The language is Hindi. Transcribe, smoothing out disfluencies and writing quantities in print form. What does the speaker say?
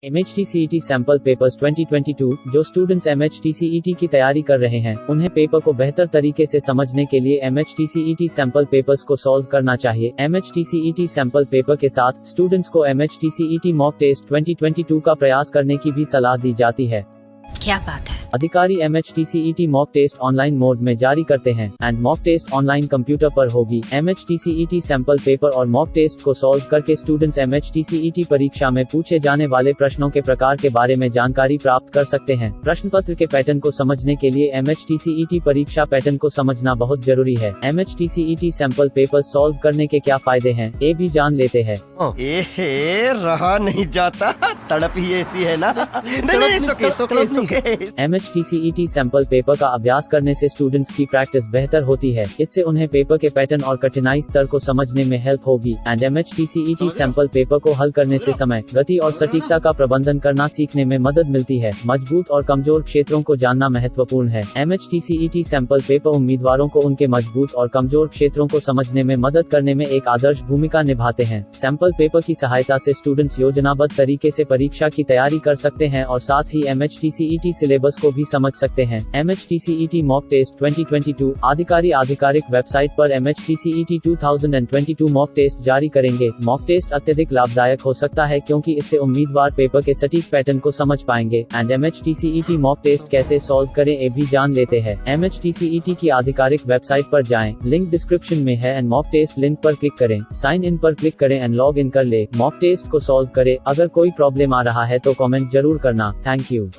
MHTCET sample papers 2022। जो स्टूडेंट्स MHTCET की तैयारी कर रहे हैं उन्हें पेपर को बेहतर तरीके से समझने के लिए MHTCET सैंपल पेपर्स को सॉल्व करना चाहिए। MHTCET सैंपल पेपर के साथ स्टूडेंट्स को MHTCET मॉक टेस्ट 2022 का प्रयास करने की भी सलाह दी जाती है। क्या बात है। अधिकारी MHTCET mock test online mode में जारी करते हैं and mock test online computer पर होगी। MHTCET सैंपल पेपर और मॉक टेस्ट को सॉल्व करके स्टूडेंट्स MHTCET परीक्षा में पूछे जाने वाले प्रश्नों के प्रकार के बारे में जानकारी प्राप्त कर सकते हैं। प्रश्न पत्र के पैटर्न को समझने के लिए MHTCET परीक्षा पैटर्न को समझना बहुत जरूरी है। MHTCET सैंपल पेपर सॉल्व करने के क्या फायदे हैं ये भी जान लेते हैं। रहा नहीं जाता, तड़प ही ऐसी है ना। MHTCET सैंपल पेपर का अभ्यास करने से स्टूडेंट्स की प्रैक्टिस बेहतर होती है। इससे उन्हें पेपर के पैटर्न और कठिनाई स्तर को समझने में हेल्प होगी एंड MHTCET सैंपल पेपर को हल करने से समय, गति और सटीकता का प्रबंधन करना सीखने में मदद मिलती है। मजबूत और कमजोर क्षेत्रों को जानना महत्वपूर्ण है। MHTCET सैंपल पेपर उम्मीदवारों को उनके मजबूत और कमजोर क्षेत्रों को समझने में मदद करने में एक आदर्श भूमिका निभाते हैं। सैंपल पेपर की सहायता से स्टूडेंट्स योजनाबद्ध तरीके से परीक्षा की तैयारी कर सकते हैं और साथ ही MHTCET सिलेबस को भी समझ सकते हैं। MHTCET मॉक टेस्ट 2022 आधिकारिक वेबसाइट पर MHTCET 2022 मॉक टेस्ट जारी करेंगे। मॉक टेस्ट अत्यधिक लाभदायक हो सकता है क्योंकि इससे उम्मीदवार पेपर के सटीक पैटर्न को समझ पाएंगे एंड MHTCET मॉक टेस्ट कैसे सॉल्व करें ये भी जान लेते हैं। MHTCET की आधिकारिक वेबसाइट पर जाएं, लिंक डिस्क्रिप्शन में है एंड मॉक टेस्ट लिंक पर क्लिक करें, साइन इन पर क्लिक करें एंड लॉग इन कर ले। मॉक टेस्ट को सॉल्व करें। अगर कोई प्रॉब्लम आ रहा है तो कमेंट जरूर करना। Thank you.